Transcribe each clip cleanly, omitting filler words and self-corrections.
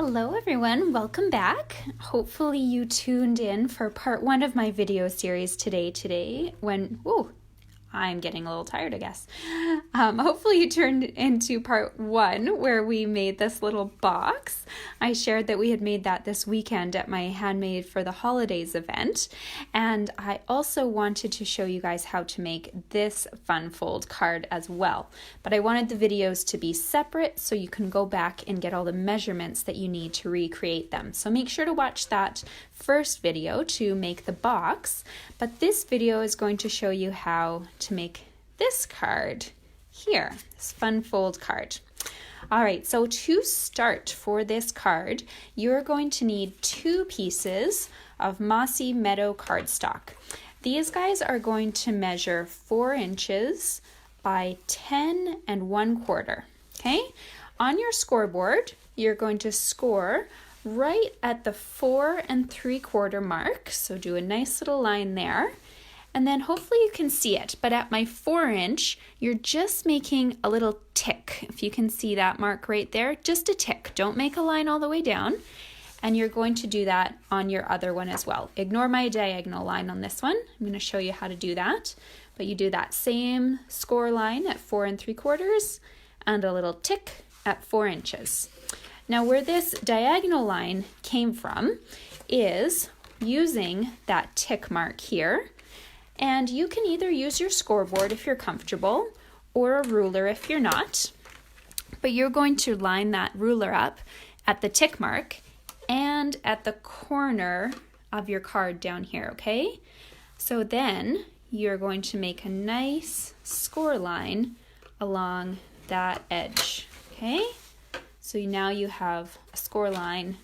Hello everyone, welcome back. Hopefully you tuned in for part 1 of my video series today when, I'm getting a little tired, I guess. Hopefully you turned into part 1 where we made this little box. I shared that we had made that this weekend at my Handmade for the Holidays event. And I also wanted to show you guys how to make this fun fold card as well. But I wanted the videos to be separate so you can go back and get all the measurements that you need to recreate them. So make sure to watch that first video to make the box. But this video is going to show you how to make this card here, this fun fold card. All right, so to start for this card, you're going to need 2 pieces of Mossy Meadow cardstock. These guys are going to measure 4 inches by 10 1/4, okay? On your scoreboard, you're going to score right at the 4 3/4 mark, so do a nice little line there. And then hopefully you can see it, but at my 4-inch, you're just making a little tick. If you can see that mark right there, just a tick. Don't make a line all the way down. And you're going to do that on your other one as well. Ignore my diagonal line on this one. I'm going to show you how to do that. But you do that same score line at 4 3/4 and a little tick at 4 inches. Now where this diagonal line came from is using that tick mark here. And you can either use your scoreboard if you're comfortable or a ruler if you're not. But you're going to line that ruler up at the tick mark and at the corner of your card down here, okay? So then you're going to make a nice score line along that edge, okay? So now you have a score line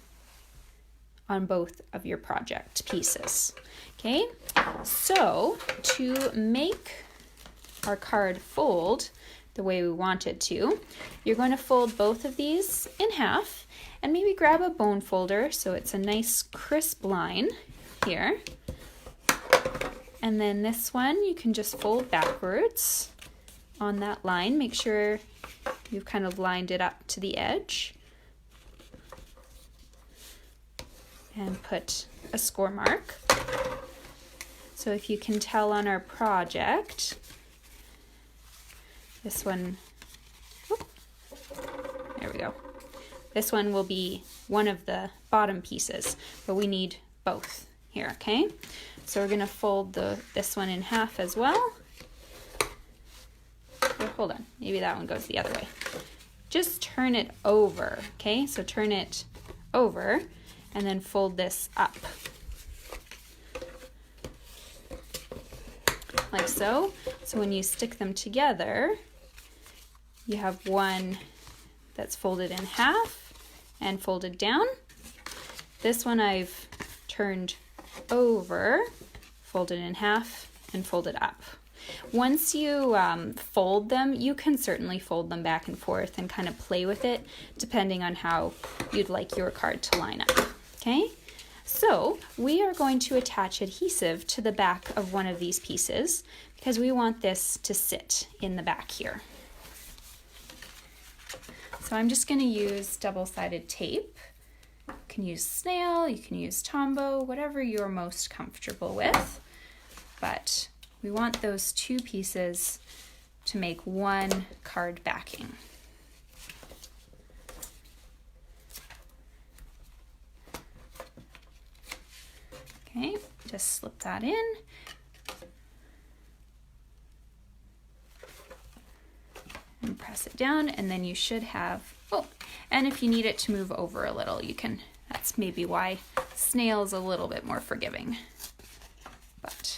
on both of your project pieces. Okay, so to make our card fold the way we want it to, you're going to fold both of these in half and maybe grab a bone folder so it's a nice crisp line here. And then this one you can just fold backwards on that line. Make sure you've kind of lined it up to the edge. And put a score mark. So if you can tell on our project, this one, there we go. This one will be one of the bottom pieces, but we need both here, okay? So we're gonna fold this one in half as well. Oh, hold on, maybe that one goes the other way. Just turn it over, okay? So turn it over and then fold this up. Like so. So when you stick them together, you have one that's folded in half and folded down. This one I've turned over, folded in half, and folded up. Once you fold them, you can certainly fold them back and forth and kind of play with it, depending on how you'd like your card to line up. Okay, so we are going to attach adhesive to the back of one of these pieces because we want this to sit in the back here. So I'm just going to use double-sided tape. You can use snail, you can use Tombow, whatever you're most comfortable with. But we want those 2 pieces to make one card backing. Okay, just slip that in. And press it down, and then you should have, and if you need it to move over a little, you can, that's maybe why snail is a little bit more forgiving. But,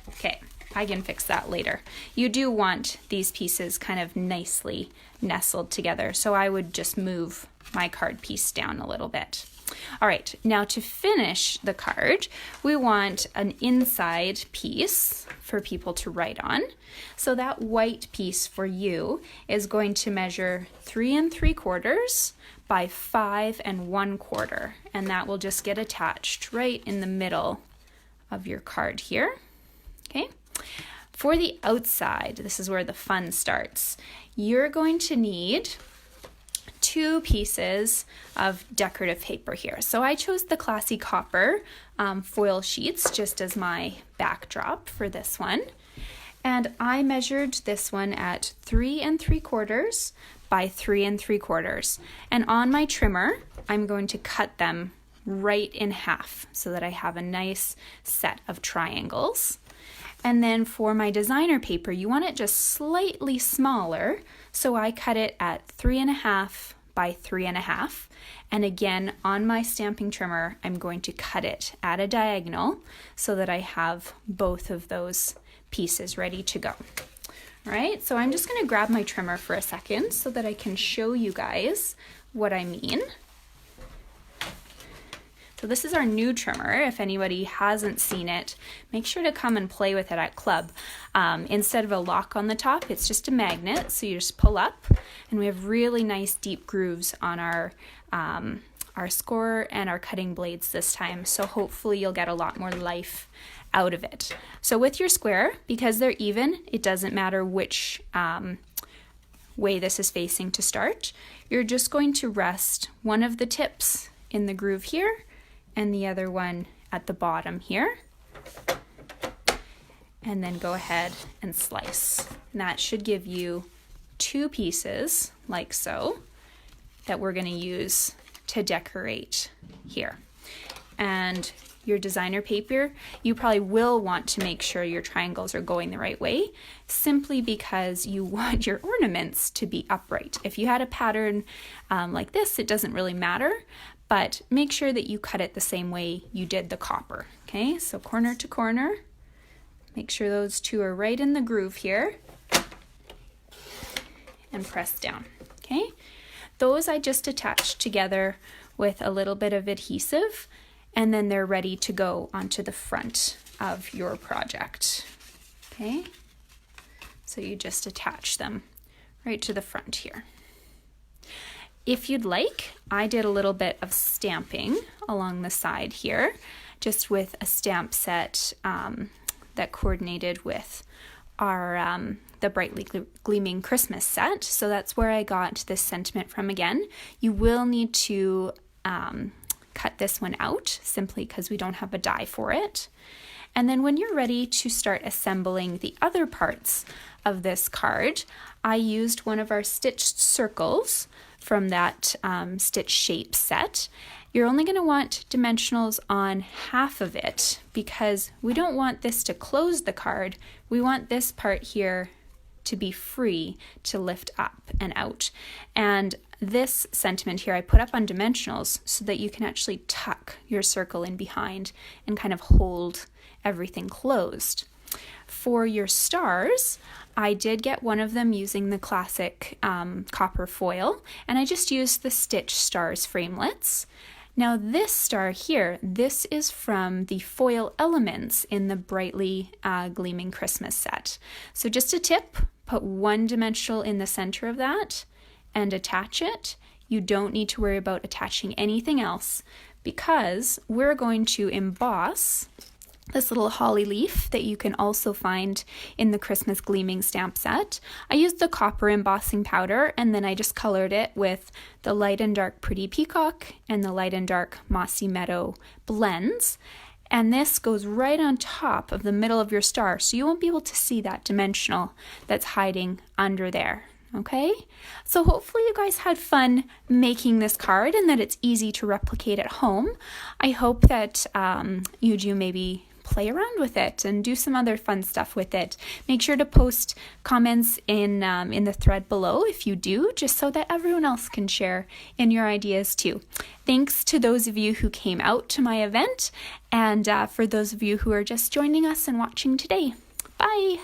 okay, I can fix that later. You do want these pieces kind of nicely nestled together, so I would just move my card piece down a little bit. All right, now to finish the card, we want an inside piece for people to write on. So that white piece for you is going to measure 3 3/4 by 5 1/4, and that will just get attached right in the middle of your card here. Okay. For the outside, this is where the fun starts. You're going to need 2 pieces of decorative paper here. So I chose the Classy Copper foil sheets just as my backdrop for this one. And I measured this one at 3 3/4 by 3 3/4. And on my trimmer, I'm going to cut them right in half so that I have a nice set of triangles. And then for my designer paper, you want it just slightly smaller. So I cut it at 3 1/2 by 3 1/2. And again, on my stamping trimmer, I'm going to cut it at a diagonal so that I have both of those pieces ready to go. All right, so I'm just going to grab my trimmer for a second so that I can show you guys what I mean. So this is our new trimmer. If anybody hasn't seen it, make sure to come and play with it at club. Instead of a lock on the top, it's just a magnet. So you just pull up, and we have really nice deep grooves on our score and our cutting blades this time. So hopefully you'll get a lot more life out of it. So with your square, because they're even, it doesn't matter which way this is facing to start. You're just going to rest one of the tips in the groove here and the other one at the bottom here. And then go ahead and slice. And that should give you 2 pieces, like so, that we're going to use to decorate here. And your designer paper, you probably will want to make sure your triangles are going the right way, simply because you want your ornaments to be upright. If you had a pattern like this, it doesn't really matter, but make sure that you cut it the same way you did the copper. Okay, so corner to corner, make sure those 2 are right in the groove here, and press down. Okay, those I just attached together with a little bit of adhesive, and then they're ready to go onto the front of your project. Okay, so you just attach them right to the front here. If you'd like, I did a little bit of stamping along the side here, just with a stamp set that coordinated with our the Brightly Gleaming Christmas set. So that's where I got this sentiment from again. You will need to cut this one out simply because we don't have a die for it. And then when you're ready to start assembling the other parts of this card, I used one of our stitched circles from that stitch shape set. You're only going to want dimensionals on half of it because we don't want this to close the card. We want this part here to be free to lift up and out. And this sentiment here I put up on dimensionals so that you can actually tuck your circle in behind and kind of hold everything closed. For your stars, I did get one of them using the classic copper foil, and I just used the Stitch Stars framelits. Now this star here, this is from the foil elements in the Brightly Gleaming Christmas set. So just a tip, put one dimensional in the center of that and attach it. You don't need to worry about attaching anything else because we're going to emboss this little holly leaf that you can also find in the Christmas Gleaming stamp set. I used the copper embossing powder and then I just colored it with the light and dark Pretty Peacock and the light and dark Mossy Meadow blends. And this goes right on top of the middle of your star, so you won't be able to see that dimensional that's hiding under there. Okay, so hopefully you guys had fun making this card and that it's easy to replicate at home. I hope that you do maybe play around with it and do some other fun stuff with it. Make sure to post comments in the thread below if you do, just so that everyone else can share in your ideas too. Thanks to those of you who came out to my event, and for those of you who are just joining us and watching today. Bye!